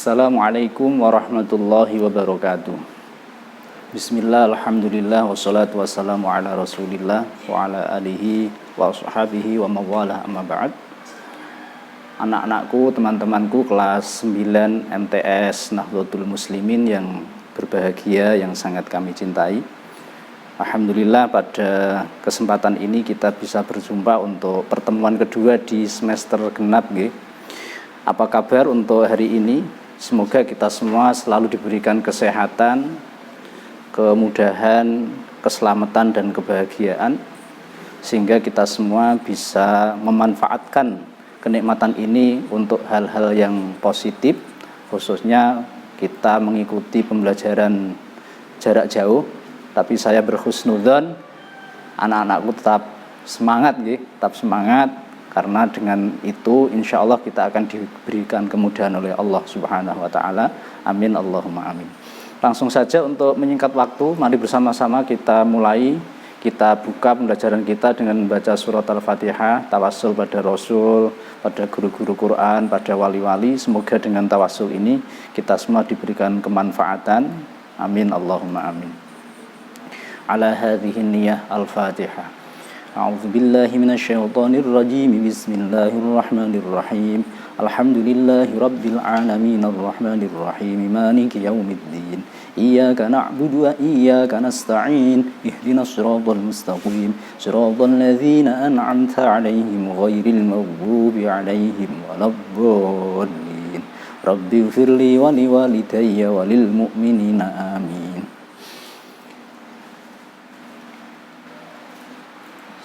Assalamualaikum warahmatullahi wabarakatuh. Bismillah, alhamdulillah, wassalatu wassalamu ala rasulillah wa ala alihi wa sahbihi wa mawalah, amma ba'd. Anak-anakku, teman-temanku kelas 9 MTS Nahdlatul Muslimin yang berbahagia, yang sangat kami cintai. Alhamdulillah pada kesempatan ini kita bisa berjumpa untuk pertemuan kedua di semester genap. Apa kabar untuk hari ini? Semoga kita semua selalu diberikan kesehatan, kemudahan, keselamatan dan kebahagiaan, sehingga kita semua bisa memanfaatkan kenikmatan ini untuk hal-hal yang positif, khususnya kita mengikuti pembelajaran jarak jauh. Tapi saya berhusnudzon anak-anakku tetap semangat, tetap semangat, karena dengan itu insya Allah kita akan diberikan kemudahan oleh Allah Subhanahu wa Ta'ala. Amin, Allahumma amin. Langsung saja untuk menyingkat waktu, mari bersama-sama kita mulai. Kita buka pembelajaran kita dengan membaca surat Al-Fatihah, tawassul pada Rasul, pada guru-guru Quran, pada wali-wali. Semoga dengan tawassul ini kita semua diberikan kemanfaatan. Amin, Allahumma amin. Ala hadhihi niyah Al-Fatihah. A'udzu billahi minasyaitonir rajim. Bismillahirrahmanirrahim. Alhamdulillahi rabbil alamin arrahmanir rahim maliki yaumiddin. Iyyaka na'budu wa iyyaka nasta'in. Ihdinas siratal mustaqim. Siratal ladzina an'amta 'alaihim ghairil maghdubi 'alaihim waladdallin. Rabbighfirli wa liwalidayya wa lil mu'minina amin.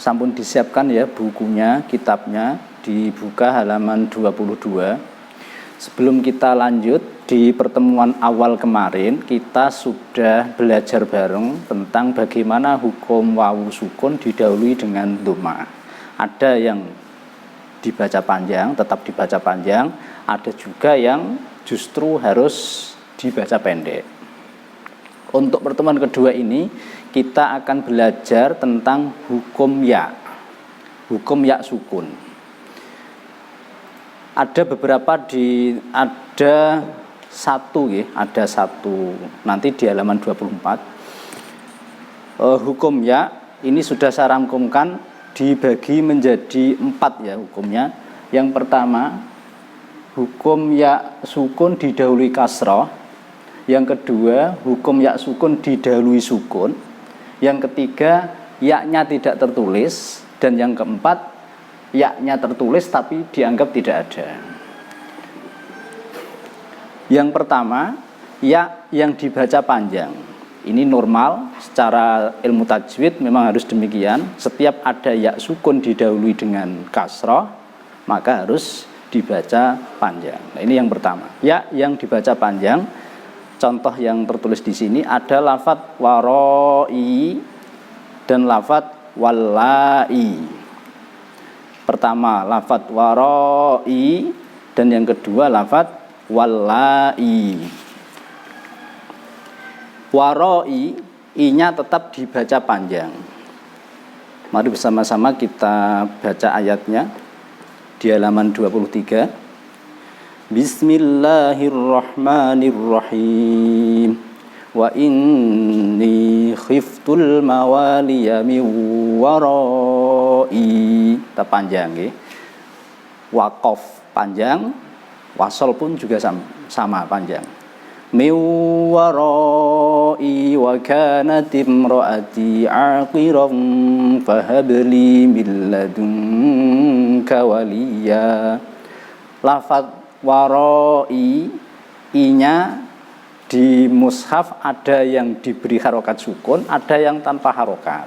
Sampun disiapkan ya bukunya, kitabnya, dibuka halaman 22. Sebelum kita lanjut, di pertemuan awal kemarin kita sudah belajar bareng tentang bagaimana hukum wawu sukun didahului dengan dhamma. Ada yang dibaca panjang, tetap dibaca panjang, ada juga yang justru harus dibaca pendek. Untuk pertemuan kedua ini kita akan belajar tentang hukum ya sukun. Ada beberapa ada satu nanti di halaman 24. Hukum ya ini sudah saya rangkumkan dibagi menjadi 4 ya hukumnya. Yang pertama, hukum ya sukun didahului kasrah. Yang kedua, hukum ya sukun didahului sukun. Yang ketiga, ya-nya tidak tertulis. Dan yang keempat, ya-nya tertulis tapi dianggap tidak ada. Yang pertama, ya yang dibaca panjang. Ini normal, secara ilmu tajwid memang harus demikian. Setiap ada ya sukun didahului dengan kasrah, maka harus dibaca panjang. Nah, ini yang pertama. Ya yang dibaca panjang. Contoh yang tertulis di sini ada lafadz waroi dan lafadz wallai. Pertama lafadz waroi dan yang kedua lafadz wallai. Waroi, i-nya tetap dibaca panjang. Mari bersama-sama kita baca ayatnya di halaman 23. Bismillahirrahmanirrahim. Wa inni khiftul mawaliya min warai. Kita panjang ya. Waqaf panjang, wasol pun juga sama panjang. Min warai wa kanat imraati aqiran fahabli min ladunka waliya. Lafadz waroi, i-nya di mushaf ada yang diberi harokat sukun, ada yang tanpa harokat.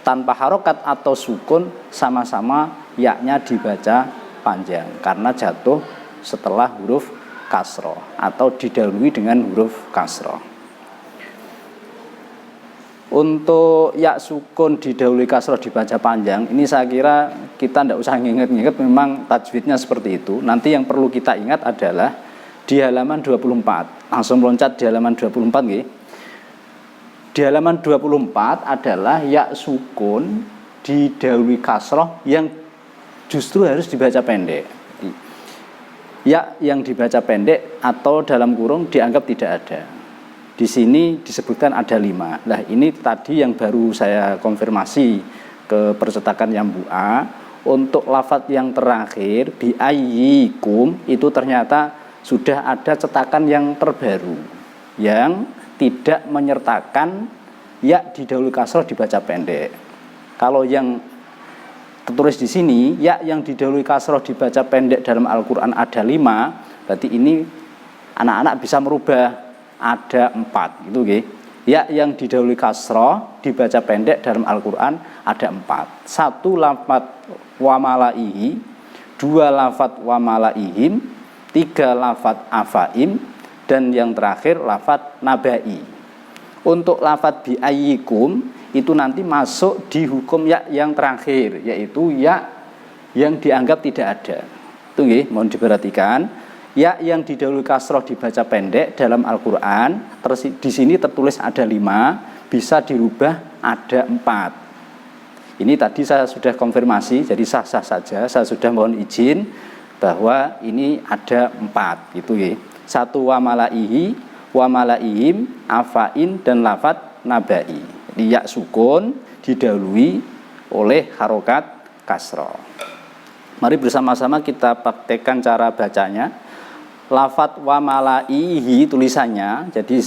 Tanpa harokat atau sukun sama-sama ya-nya dibaca panjang karena jatuh setelah huruf kasroh atau didahului dengan huruf kasroh. Untuk ya sukun didahului kasroh dibaca panjang, ini saya kira kita tidak usah nginget-nginget, memang tajwidnya seperti itu. Nanti yang perlu kita ingat adalah di halaman 24. Langsung loncat di halaman 24 nggih. Di halaman 24 adalah ya sukun didahului kasroh yang justru harus dibaca pendek. ya yang dibaca pendek atau dalam kurung dianggap tidak ada. Di sini disebutkan ada 5. Nah ini tadi yang baru saya konfirmasi ke percetakan Yambu'a. Untuk lafadz yang terakhir bi ayyikum itu ternyata sudah ada cetakan yang terbaru yang tidak menyertakan ya didahului kasroh dibaca pendek. Kalau yang tertulis di sini ya yang didahului kasroh dibaca pendek dalam Al-Quran ada 5, berarti ini anak-anak bisa merubah ada 4 gitu okay. Ya yang didahului kasroh dibaca pendek dalam Al-Quran ada 4. 1 lafadz wa malaihi, 2 lafadz wa malaihim, 3 lafadz afaim, dan yang terakhir lafadz nabai. Untuk lafadz bi ayyikum itu nanti masuk di hukum ya yang terakhir, yaitu ya yang dianggap tidak ada. Itu nggih, mohon diperhatikan. Ya yang didahului kasroh dibaca pendek dalam Al-Quran di sini tertulis ada 5, bisa dirubah ada 4. Ini tadi saya sudah konfirmasi, jadi sah-sah saja. Saya sudah mohon izin bahwa ini ada 4 gitu ya. 1 wa malaihi, wa malaihim, afain, dan lafadz nabai. Jadi ya sukun didahului oleh harokat kasroh. Mari bersama-sama kita praktekkan cara bacanya. Lafadz wa malaihi tulisannya, jadi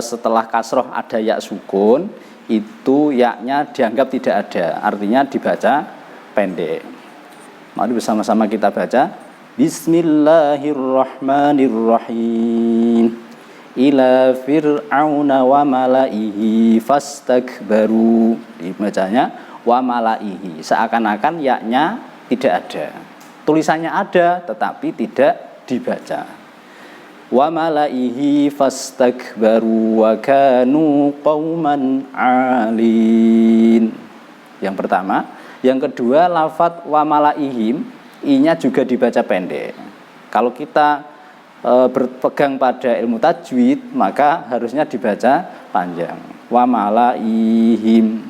setelah kasroh ada ya sukun, itu yaknya dianggap tidak ada, artinya dibaca pendek. Mari bersama-sama kita baca. Bismillahirrahmanirrahim. Ila fir'auna wa malaihi fastakbaru. Dibacanya wa malaihi, seakan-akan yaknya tidak ada. Tulisannya ada tetapi tidak dibaca. Wa malaihi fastakbaru wa kanu qauman 'alin. Yang pertama, yang kedua lafadz wa malaihim, i-nya juga dibaca pendek. Kalau kita berpegang pada ilmu tajwid, maka harusnya dibaca panjang. Wa malaihim.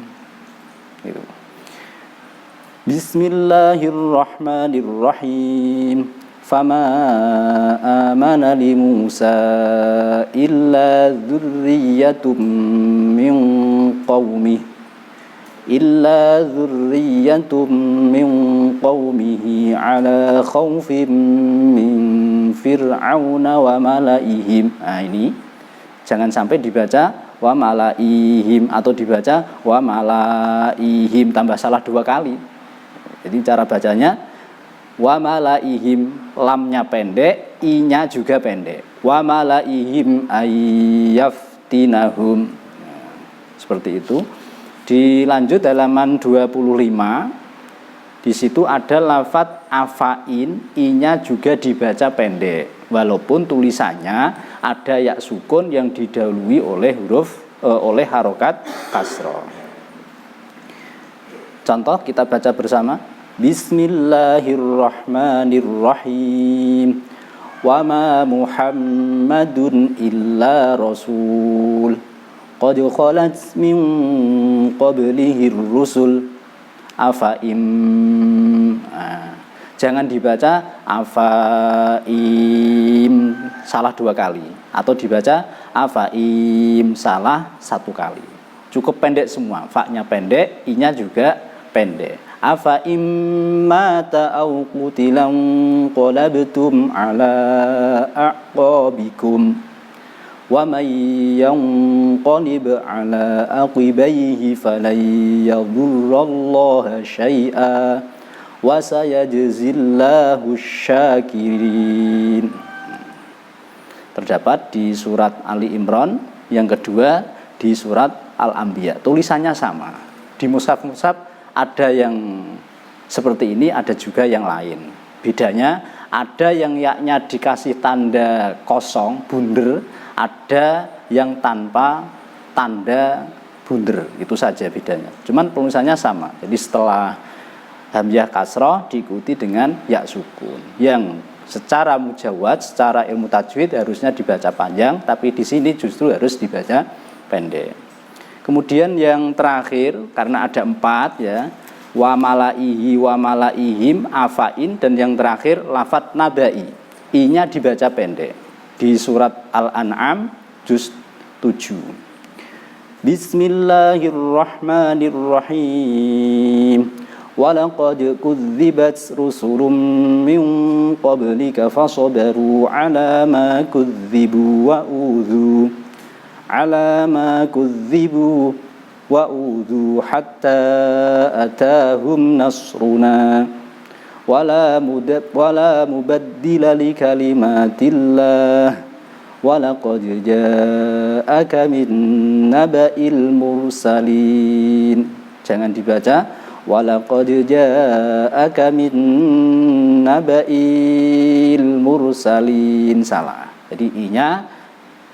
Gitu. Bismillahirrahmanirrahim. Fama amana li Musa illa dzurriyyatum min qaumihi ala khaufin min fir'auna wa malaihim. Nah ini jangan sampai dibaca wa malaihim atau dibaca wa malaihim, tambah salah 2 kali. Jadi cara bacanya wa malaihim, lamnya pendek, i-nya juga pendek. Wa malaihim ayyaftinahum. Seperti itu. Dilanjut halaman 25. Di situ ada lafadz afain, i-nya juga dibaca pendek. Walaupun tulisannya ada ya sukun yang didahului oleh harokat kasroh. Contoh kita baca bersama. Bismillahirrahmanirrahim. Wa ma Muhammadun illa rasul qad khalat min qablihi rusul afaim. Jangan dibaca afaim salah 2 kali, atau dibaca afaim salah 1 kali. Cukup pendek semua, fa-nya pendek, i-nya juga pendek. Afa immata au qutilan qalabtum ala a'qabikum wa may yanqalib ala aqibaihi falan yadurrallaha syai'a wa sayajzillahu syakirin. Terdapat di surat Ali Imran, yang kedua di surat Al-Anbiya. Tulisannya sama. Di mushaf-mushaf ada yang seperti ini, ada juga yang lain. Bedanya ada yang yaknya dikasih tanda kosong, bunder, ada yang tanpa tanda bunder. Itu saja bedanya. Cuman tulisannya sama. Jadi setelah hamzah kasroh diikuti dengan ya sukun. Yang secara mujawad, secara ilmu tajwid harusnya dibaca panjang, tapi di sini justru harus dibaca pendek. Kemudian yang terakhir, karena ada 4 ya, wa malaihi wa malaihim afain, dan yang terakhir lafadz nabai. I-nya dibaca pendek di surat Al-An'am juz 7. Bismillahirrahmanirrahim. Walaqad kudzibat rusulun min qablika fasabaru ala ma kudzibu wa udhu hatta atahum nasruna wala mubaddila li kalimatillah walaqad ja'aka min naba'il mursalin. Jangan dibaca walaqad ja'aka min naba'il mursalin, salah. Jadi i-nya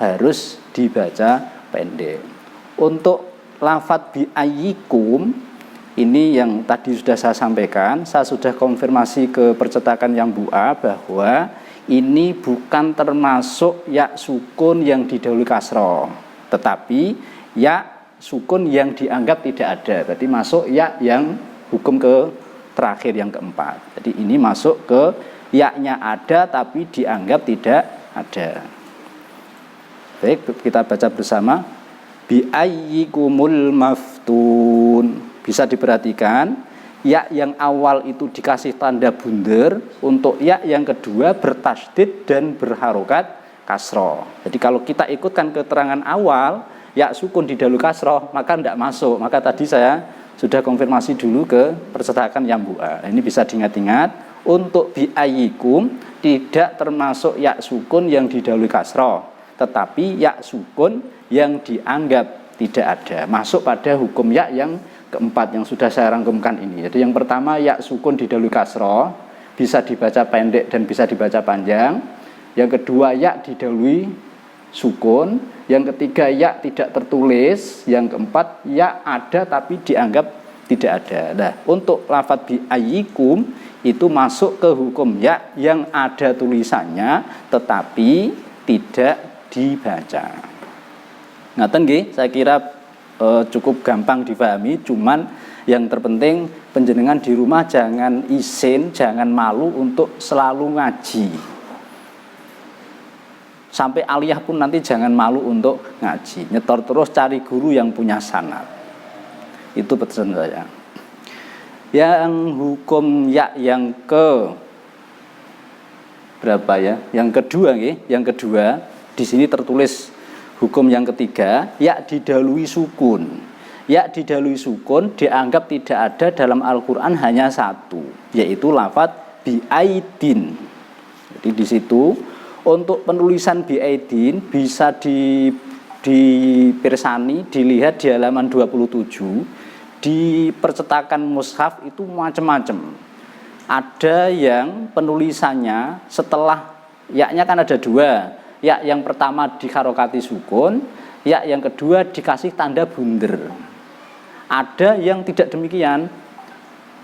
harus dibaca pendek. Untuk lafadz bi ayyikum ini yang tadi sudah saya sampaikan, saya sudah konfirmasi ke percetakan yang bu'a bahwa ini bukan termasuk ya sukun yang didahului kasroh, tetapi ya sukun yang dianggap tidak ada. Berarti masuk ya yang hukum ke terakhir yang keempat. Jadi ini masuk ke ya-nya ada tapi dianggap tidak ada. Baik, kita baca bersama. Bi ayyikumul maftun. Bisa diperhatikan ya yang awal itu dikasih tanda bunder, untuk ya yang kedua bertasydid dan berharokat kasroh. Jadi kalau kita ikutkan keterangan awal ya sukun didahului kasroh, maka tidak masuk. Maka tadi saya sudah konfirmasi dulu ke percetakan yang bu'a. Ini bisa diingat-ingat. Untuk bi ayyikum tidak termasuk ya sukun yang didahului kasroh, tetapi ya sukun yang dianggap tidak ada, masuk pada hukum ya yang keempat yang sudah saya rangkumkan ini. Jadi yang pertama ya sukun didahului kasroh, bisa dibaca pendek dan bisa dibaca panjang. Yang kedua ya didahului sukun. Yang ketiga ya tidak tertulis. Yang keempat ya ada tapi dianggap tidak ada. Nah, untuk lafadz bi ayyikum itu masuk ke hukum ya yang ada tulisannya tetapi tidak dibaca. Ngaten nggih, saya kira cukup gampang dipahami. Cuman yang terpenting panjenengan di rumah jangan isin, jangan malu untuk selalu ngaji. Sampai aliyah pun nanti jangan malu untuk ngaji. Nyetor terus, cari guru yang punya sanad. Itu pesan saya. Yang hukum ya yang ke berapa ya? Yang kedua nggih, yang kedua di sini tertulis hukum yang ketiga, ya didahului sukun. Ya didahului sukun dianggap tidak ada dalam Al-Qur'an hanya satu, yaitu lafadz biaidin. Jadi di situ untuk penulisan biaidin bisa dipirsani, dilihat di halaman 27. Di percetakan mushaf itu macam-macam. Ada yang penulisannya setelah ya-nya kan ada dua. Ya yang pertama diharokati sukun, ya yang kedua dikasih tanda bunder. Ada yang tidak demikian.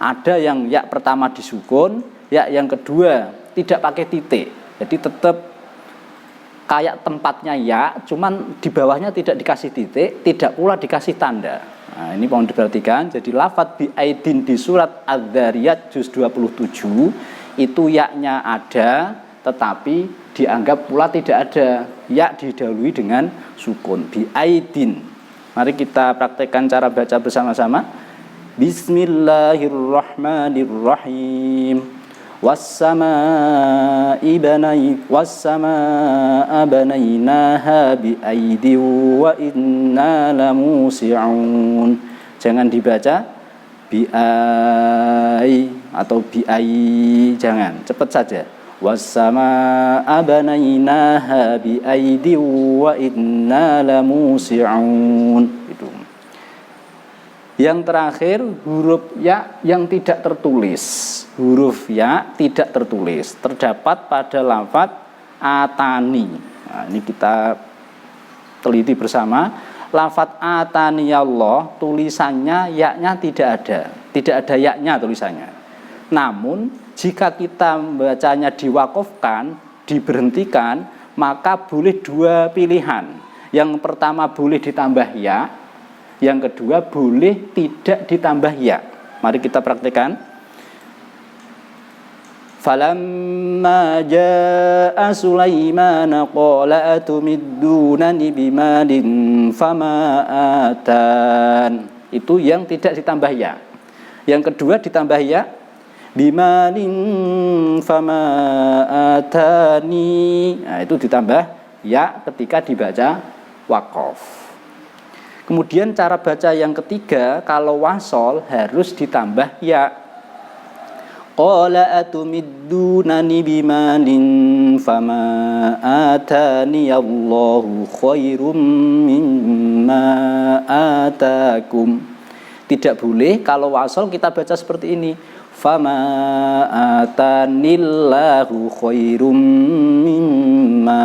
Ada yang ya pertama disukun, ya yang kedua tidak pakai titik. Jadi tetap kayak tempatnya ya, cuman di bawahnya tidak dikasih titik, tidak pula dikasih tanda. Nah, ini mohon diperhatikan. Jadi lafadz biaidin di surat Adz-Dzariyat juz 27 itu ya-nya ada tetapi dianggap pula tidak ada, ya didahului dengan sukun biaidin. Mari kita praktekkan cara baca bersama-sama. Bismillahirrahmanirrahim. Was-samaa'a banainaha biaidin wa inna lamusi'un. Jangan dibaca biai atau biai, jangan, cepat saja. Was-samaa'a banainaha biaidin wa inna lamusi'un. Itu. Yang terakhir huruf ya yang tidak tertulis. Huruf ya tidak tertulis terdapat pada lafadz atani. Nah, ini kita teliti bersama. Lafadz atani Allah tulisannya ya-nya tidak ada. Tidak ada ya-nya tulisannya. Namun jika kita membacanya diwakofkan, diberhentikan, maka boleh dua pilihan. Yang pertama boleh ditambah ya, yang kedua boleh tidak ditambah ya. Mari kita praktekkan. Falamma jaa Sulaiman qala atumiddunani bimalin fama atan. Itu yang tidak ditambah ya. Yang kedua ditambah ya, bimalin fama atani. Nah, itu ditambah ya ketika dibaca waqaf. Kemudian cara baca yang ketiga, kalau wasol harus ditambah ya. Qala atumiddunani bimalin fama atani Allahu khairum mimma atakum. Tidak boleh kalau wasol kita baca seperti ini. Fama atanillahu khairum mimma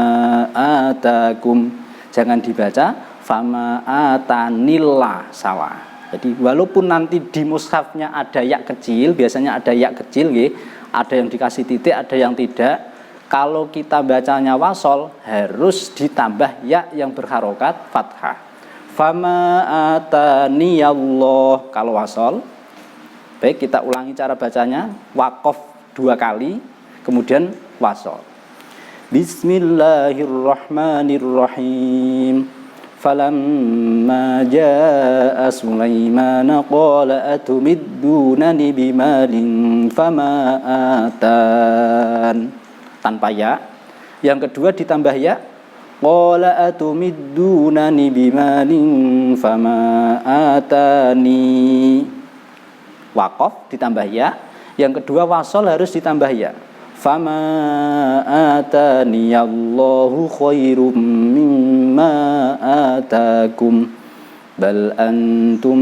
atakum. Jangan dibaca fama atanillah, salah. Jadi walaupun nanti di mushafnya ada ya kecil, biasanya ada ya kecil, ada yang dikasih titik, ada yang tidak. Kalau kita bacanya wasol harus ditambah ya yang berharokat fathah. Fama atani Allah kalau wasol. Baik, kita ulangi cara bacanya. Waqaf 2 kali, kemudian wasol. Bismillahirrahmanirrahim. Falamma jaa Sulaiman qala atumiddunani bimalin fama atan. Tanpa ya. Yang kedua ditambah ya. Qala atumiddunani bimalin fama atani. Waqaf ditambah ya. Yang kedua wasol harus ditambah ya. Fama atani Allahu khairum mimma atakum bal antum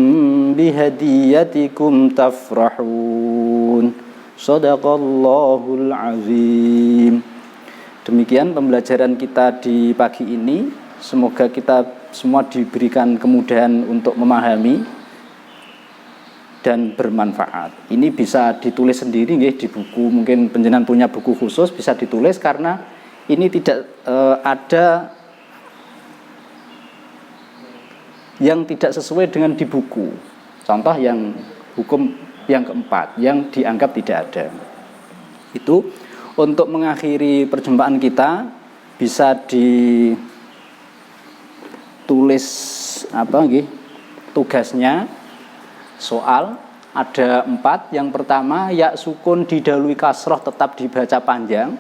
bihadiyatikum tafrahun. Shadaqallahul azim. Demikian pembelajaran kita di pagi ini. Semoga kita semua diberikan kemudahan untuk memahami dan bermanfaat. Ini bisa ditulis sendiri di buku, mungkin panjenengan punya buku khusus bisa ditulis, karena ini tidak ada yang tidak sesuai dengan di buku. Contoh yang hukum yang keempat yang dianggap tidak ada. Itu untuk mengakhiri perjumpaan kita bisa ditulis tugasnya. Soal ada 4. Yang pertama, ya sukun didahului kasroh tetap dibaca panjang.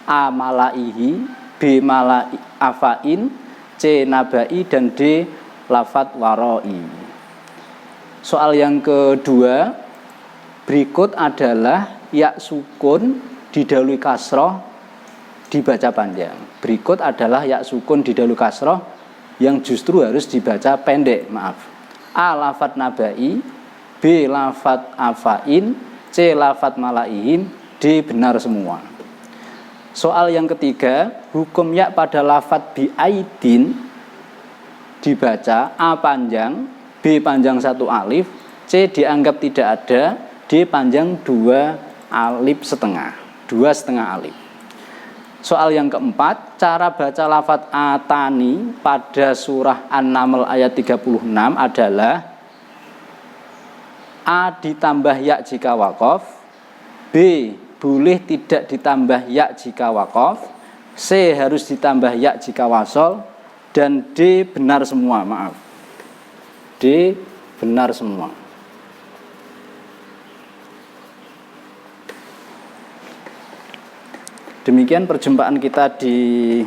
A malaihi, B malai afain, C nabai, dan D lafat waroi. Soal yang kedua, berikut adalah ya sukun didahului kasroh dibaca panjang. Berikut adalah ya sukun didahului kasroh yang justru harus dibaca pendek, maaf. A lafat nabai, B lafat afain, C lafat malaihim, D benar semua. Soal yang ketiga, hukum ya pada lafat biaidin dibaca A panjang, B panjang 1 alif, C dianggap tidak ada, D panjang 2 alif setengah, 2,5 alif. Soal yang keempat, cara baca lafat atani pada surah An-Naml ayat 36 adalah A ditambah ya jika waqaf, B boleh tidak ditambah ya jika waqaf, C harus ditambah ya jika wasol, dan D benar semua, maaf. D benar semua. Demikian perjumpaan kita di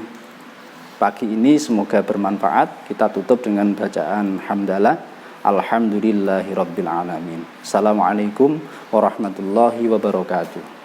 pagi ini, semoga bermanfaat. Kita tutup dengan bacaan hamdalah. Alhamdulillahirabbil alamin. Assalamualaikum warahmatullahi wabarakatuh.